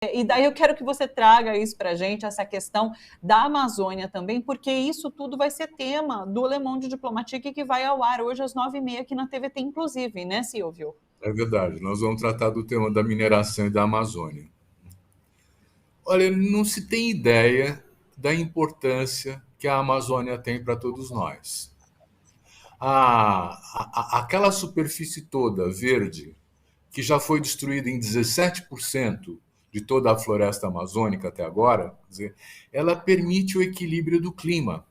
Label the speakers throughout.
Speaker 1: E daí eu quero que você traga isso para a gente, essa questão da Amazônia também, porque isso tudo vai ser tema do Le Monde Diplomatique, que vai ao ar hoje às 9h30 aqui na TVT, inclusive, né, Silvio?
Speaker 2: É verdade, nós vamos tratar do tema da mineração e da Amazônia. Olha, não se tem ideia da importância que a Amazônia tem para todos nós. Aquela superfície toda verde, que já foi destruída em 17% de toda a floresta amazônica até agora, quer dizer, ela permite o equilíbrio do clima.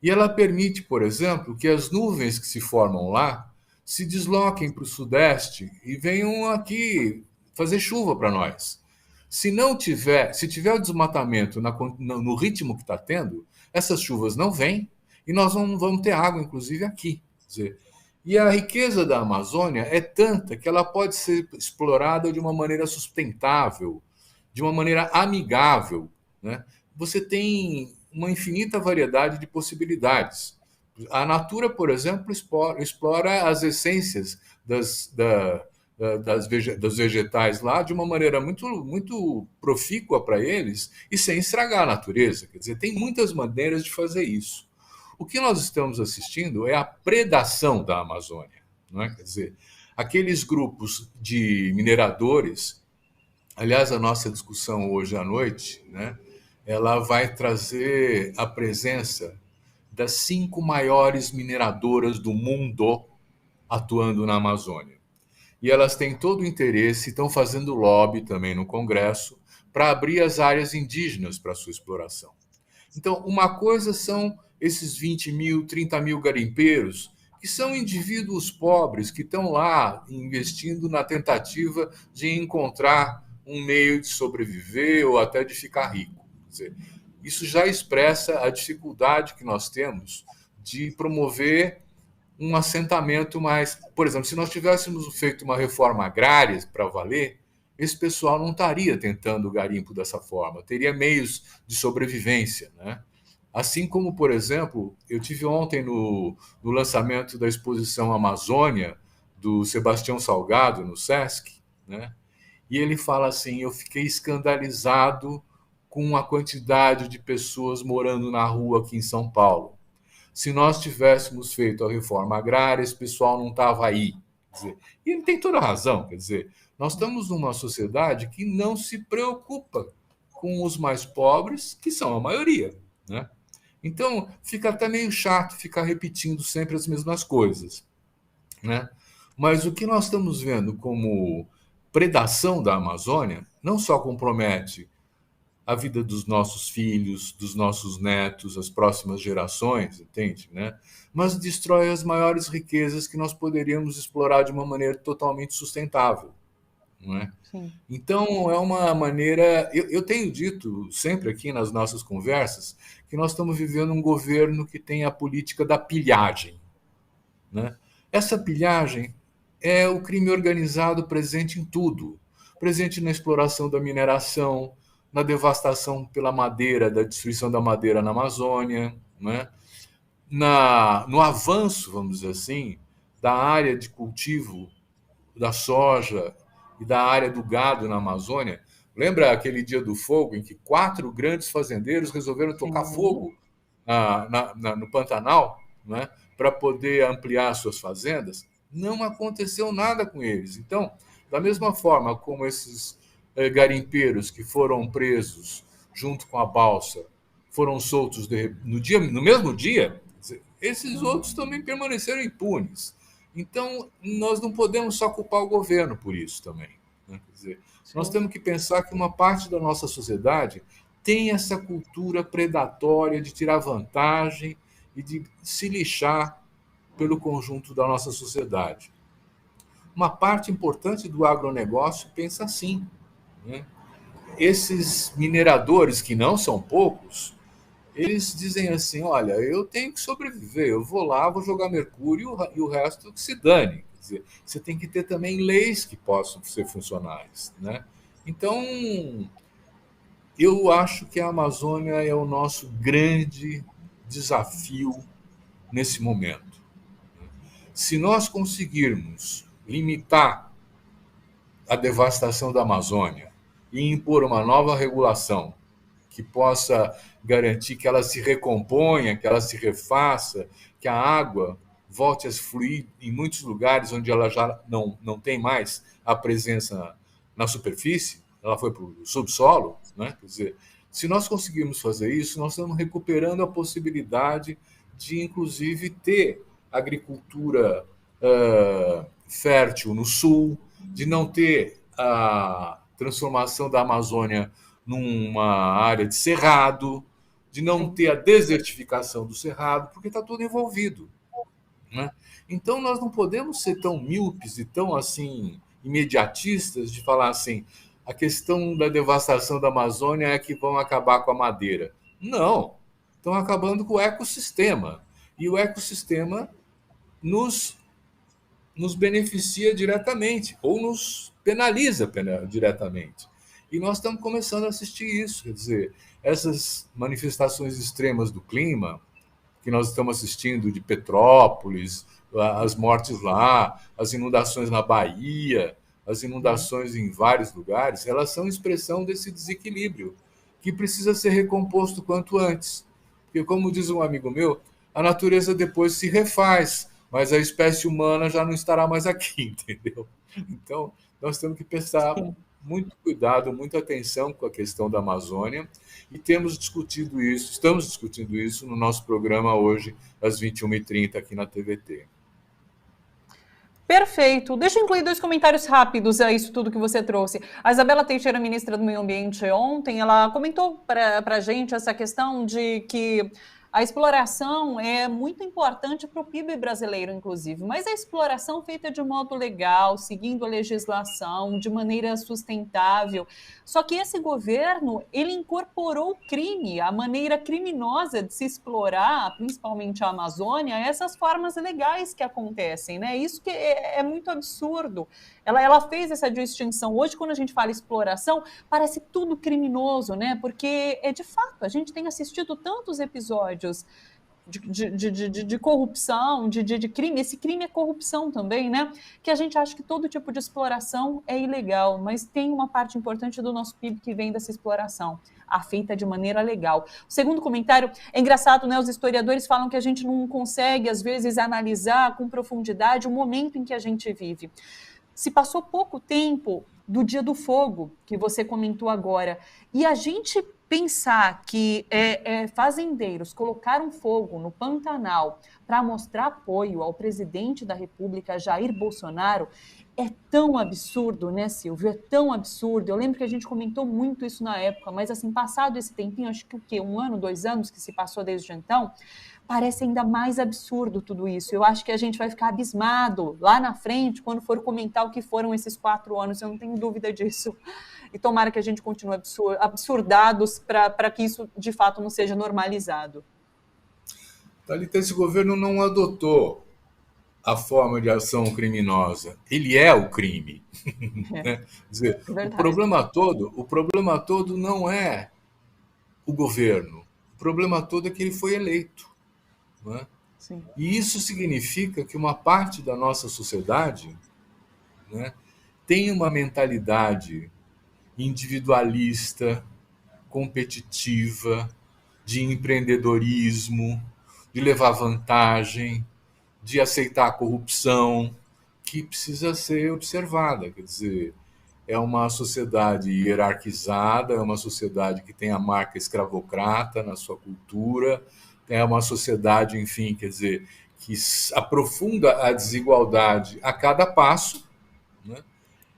Speaker 2: E ela permite, por exemplo, que as nuvens que se formam lá se desloquem para o sudeste e venham aqui fazer chuva para nós. Se tiver o desmatamento no ritmo que está tendo, essas chuvas não vêm e nós não vamos ter água, inclusive aqui. Quer dizer, e a riqueza da Amazônia é tanta que ela pode ser explorada de uma maneira sustentável, de uma maneira amigável, né? Você tem uma infinita variedade de possibilidades. A Natura, por exemplo, explora as essências dos vegetais lá de uma maneira muito profícua para eles e sem estragar a natureza. Quer dizer, tem muitas maneiras de fazer isso. O que nós estamos assistindo é a predação da Amazônia. Não é? Quer dizer, aqueles grupos de mineradores. Aliás, a nossa discussão hoje à noite, né, ela vai trazer a presença das 5 maiores mineradoras do mundo atuando na Amazônia. E elas têm todo o interesse, estão fazendo lobby também no Congresso para abrir as áreas indígenas para sua exploração. Então, uma coisa são esses 20 mil, 30 mil garimpeiros, que são indivíduos pobres que estão lá investindo na tentativa de encontrar um meio de sobreviver ou até de ficar rico. Quer dizer, isso já expressa a dificuldade que nós temos de promover um assentamento mais. Por exemplo, se nós tivéssemos feito uma reforma agrária para valer, esse pessoal não estaria tentando o garimpo dessa forma, teria meios de sobrevivência, né? Assim como, por exemplo, eu tive ontem no lançamento da exposição Amazônia, do Sebastião Salgado, no Sesc, né? E ele fala assim: eu fiquei escandalizado com a quantidade de pessoas morando na rua aqui em São Paulo. Se nós tivéssemos feito a reforma agrária, esse pessoal não estava aí. Quer dizer, e ele tem toda a razão. Quer dizer, nós estamos numa sociedade que não se preocupa com os mais pobres, que são a maioria, né? Então, fica até meio chato ficar repetindo sempre as mesmas coisas, né? Mas o que nós estamos vendo como predação da Amazônia não só compromete a vida dos nossos filhos, dos nossos netos, as próximas gerações, entende, né? Mas destrói as maiores riquezas que nós poderíamos explorar de uma maneira totalmente sustentável, não é?
Speaker 1: Sim.
Speaker 2: Então, é uma maneira. Eu tenho dito sempre aqui nas nossas conversas que nós estamos vivendo um governo que tem a política da pilhagem, né? Essa pilhagem é o crime organizado presente em tudo, presente na exploração da mineração, na devastação pela madeira, da destruição da madeira na Amazônia, né? No avanço, vamos dizer assim, da área de cultivo da soja e da área do gado na Amazônia. Lembra aquele dia do fogo em que 4 grandes fazendeiros resolveram tocar
Speaker 1: Sim.
Speaker 2: fogo no Pantanal, né, para poder ampliar suas fazendas? Não aconteceu nada com eles. Então, da mesma forma como esses garimpeiros que foram presos junto com a balsa foram soltos no mesmo dia, esses outros também permaneceram impunes. Então, nós não podemos só culpar o governo por isso também, né? Quer dizer, nós
Speaker 1: Sim.
Speaker 2: temos que pensar que uma parte da nossa sociedade tem essa cultura predatória de tirar vantagem e de se lixar pelo conjunto da nossa sociedade. Uma parte importante do agronegócio pensa assim, né? Esses mineradores, que não são poucos, eles dizem assim: olha, eu tenho que sobreviver, eu vou lá, vou jogar mercúrio e o resto que se dane. Quer dizer, você tem que ter também leis que possam ser funcionais, né? Então, eu acho que a Amazônia é o nosso grande desafio nesse momento. Se nós conseguirmos limitar a devastação da Amazônia e impor uma nova regulação que possa garantir que ela se recomponha, que ela se refaça, que a água volte a fluir em muitos lugares onde ela já não tem mais a presença na superfície, ela foi para o subsolo, né? Quer dizer, se nós conseguirmos fazer isso, nós estamos recuperando a possibilidade de, inclusive, ter agricultura fértil no sul, de não ter a transformação da Amazônia numa área de cerrado, de não ter a desertificação do cerrado, porque está tudo envolvido, né? Então, nós não podemos ser tão míopes e tão assim imediatistas de falar assim, a questão da devastação da Amazônia é que vão acabar com a madeira. Não, estão acabando com o ecossistema. E o ecossistema nos beneficia diretamente ou nos penaliza diretamente. E nós estamos começando a assistir isso, quer dizer, essas manifestações extremas do clima que nós estamos assistindo de Petrópolis, as mortes lá, as inundações na Bahia, as inundações em vários lugares, elas são expressão desse desequilíbrio que precisa ser recomposto quanto antes. Porque, como diz um amigo meu, a natureza depois se refaz, mas a espécie humana já não estará mais aqui, entendeu? Então, nós temos que prestar muito cuidado, muita atenção com a questão da Amazônia, e estamos discutindo isso no nosso programa hoje, às 21h30, aqui na TVT.
Speaker 1: Perfeito. Deixa eu incluir 2 comentários rápidos a isso tudo que você trouxe. A Isabela Teixeira, ministra do Meio Ambiente, ontem, ela comentou para a gente essa questão de que a exploração é muito importante para o PIB brasileiro, inclusive, mas a exploração feita de modo legal, seguindo a legislação, de maneira sustentável. Só que esse governo, ele incorporou o crime, a maneira criminosa de se explorar, principalmente a Amazônia, essas formas legais que acontecem, né? Isso que é muito absurdo. Ela fez essa distinção. Hoje, quando a gente fala exploração, parece tudo criminoso, né? Porque, de fato, a gente tem assistido tantos episódios de corrupção, de crime. Esse crime é corrupção também, né? Que a gente acha que todo tipo de exploração é ilegal, mas tem uma parte importante do nosso PIB que vem dessa exploração, feita de maneira legal. O segundo comentário é engraçado, né? Os historiadores falam que a gente não consegue, às vezes, analisar com profundidade o momento em que a gente vive. Se passou pouco tempo do Dia do Fogo, que você comentou agora, e a gente pensar que fazendeiros colocaram fogo no Pantanal para mostrar apoio ao presidente da República, Jair Bolsonaro, é tão absurdo, né, Silvio? É tão absurdo. Eu lembro que a gente comentou muito isso na época, mas assim, passado esse tempinho, acho que o quê? 1 ano, 2 anos que se passou desde então, parece ainda mais absurdo tudo isso. Eu acho que a gente vai ficar abismado lá na frente, quando for comentar o que foram esses 4 anos, eu não tenho dúvida disso. E tomara que a gente continue absurdados para que isso, de fato, não seja normalizado.
Speaker 2: Thalita, esse governo não adotou a forma de ação criminosa. Ele é o crime. Né? Quer dizer, o problema todo não é o governo. O problema todo é que ele foi eleito. Né?
Speaker 1: Sim.
Speaker 2: E isso significa que uma parte da nossa sociedade, né, tem uma mentalidade individualista, competitiva, de empreendedorismo, de levar vantagem, de aceitar a corrupção, que precisa ser observada. Quer dizer, é uma sociedade hierarquizada, é uma sociedade que tem a marca escravocrata na sua cultura, é uma sociedade, enfim, quer dizer, que aprofunda a desigualdade a cada passo, né?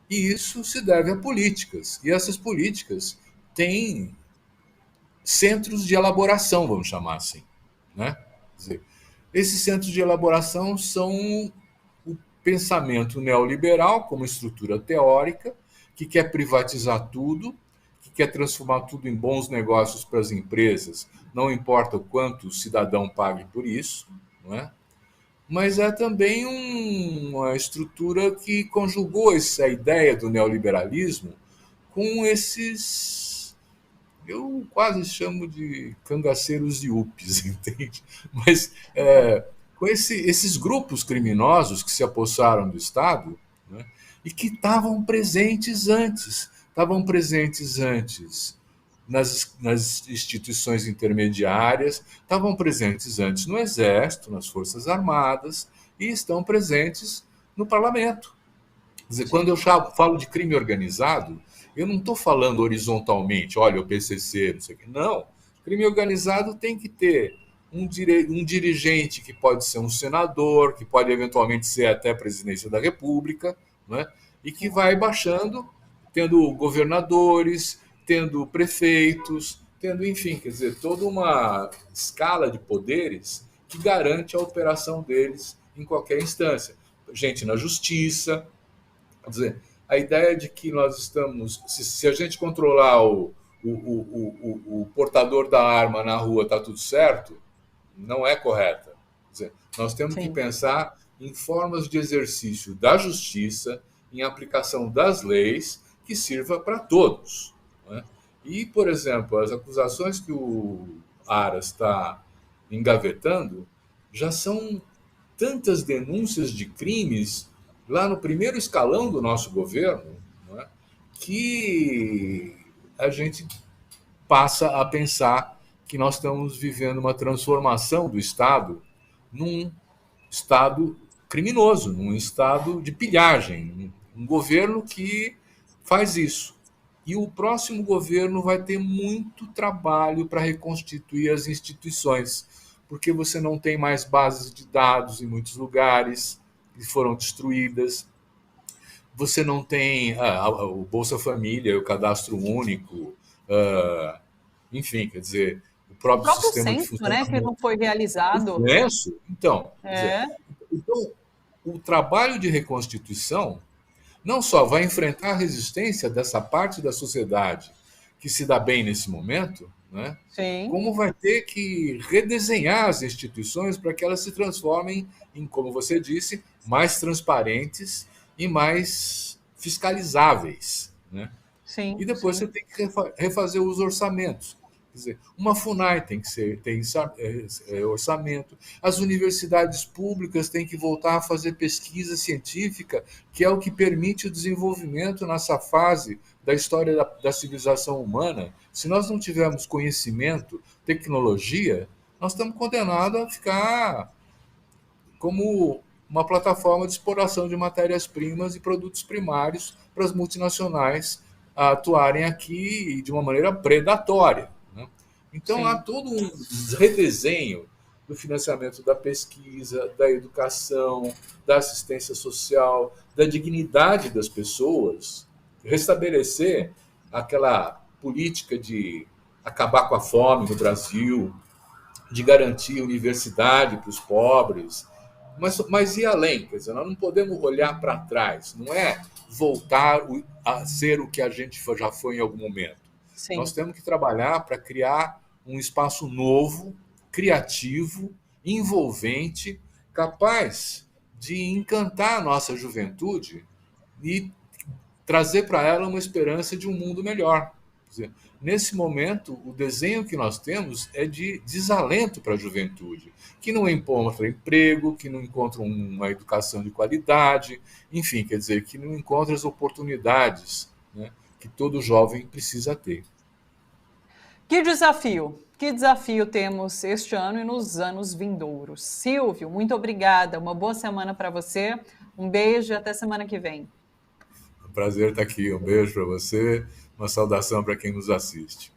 Speaker 2: E isso se deve a políticas. E essas políticas têm centros de elaboração, vamos chamar assim, né? Quer dizer, esses centros de elaboração são o pensamento neoliberal como estrutura teórica, que quer privatizar tudo, que quer transformar tudo em bons negócios para as empresas, não importa o quanto o cidadão pague por isso, não é? Mas é também uma estrutura que conjugou essa ideia do neoliberalismo com esses, eu quase chamo de cangaceiros e upes, entende? Mas com esses grupos criminosos que se apossaram do Estado, né, e que estavam presentes antes, estavam presentes antes nas instituições intermediárias, estavam presentes antes no Exército, nas Forças Armadas, e estão presentes no Parlamento. Quer dizer, quando eu falo de crime organizado, eu não estou falando horizontalmente, olha, o PCC, não sei o quê. Não. Crime organizado tem que ter um dirigente que pode ser um senador, que pode eventualmente ser até a presidência da República, né? E que vai baixando, tendo governadores, tendo prefeitos, tendo, enfim, quer dizer, toda uma escala de poderes que garante a operação deles em qualquer instância. Gente na justiça, quer dizer, a ideia de que nós estamos, se a gente controlar o portador da arma na rua, está tudo certo, não é correta. Quer dizer, nós temos que pensar em formas de exercício da justiça, em aplicação das leis, que sirva para todos. Né? E, por exemplo, as acusações que o Aras está engavetando já são tantas denúncias de crimes lá no primeiro escalão do nosso governo, né, que a gente passa a pensar que nós estamos vivendo uma transformação do Estado num Estado criminoso, num Estado de pilhagem, um governo que faz isso. E o próximo governo vai ter muito trabalho para reconstituir as instituições, porque você não tem mais bases de dados em muitos lugares que foram destruídas, você não tem o Bolsa Família, o Cadastro Único, enfim, quer dizer, o próprio sistema de
Speaker 1: censo, né, que não foi realizado.
Speaker 2: O censo, então, então, o trabalho de reconstituição não só vai enfrentar a resistência dessa parte da sociedade que se dá bem nesse momento, né? Como vai ter que redesenhar as instituições para que elas se transformem em, como você disse, mais transparentes e mais fiscalizáveis. Né? E depois você tem que refazer os orçamentos. Quer dizer, uma FUNAI tem que ter orçamento, as universidades públicas têm que voltar a fazer pesquisa científica, que é o que permite o desenvolvimento nessa fase da história da civilização humana. Se nós não tivermos conhecimento, tecnologia, nós estamos condenados a ficar como uma plataforma de exploração de matérias-primas e produtos primários para as multinacionais atuarem aqui de uma maneira predatória. Então, há todo um redesenho do financiamento da pesquisa, da educação, da assistência social, da dignidade das pessoas, restabelecer aquela política de acabar com a fome no Brasil, de garantir universidade para os pobres, mas ir além. Quer dizer, nós não podemos olhar para trás, não é voltar a ser o que a gente já foi em algum momento. Nós temos que trabalhar para criar um espaço novo, criativo, envolvente, capaz de encantar a nossa juventude e trazer para ela uma esperança de um mundo melhor. Quer dizer, nesse momento, o desenho que nós temos é de desalento para a juventude, que não encontra emprego, que não encontra uma educação de qualidade, enfim, quer dizer, que não encontra as oportunidades, né, que todo jovem precisa ter.
Speaker 1: Que desafio temos este ano e nos anos vindouros. Silvio, muito obrigada, uma boa semana para você, um beijo e até semana que vem.
Speaker 2: É um prazer estar aqui, um beijo para você, uma saudação para quem nos assiste.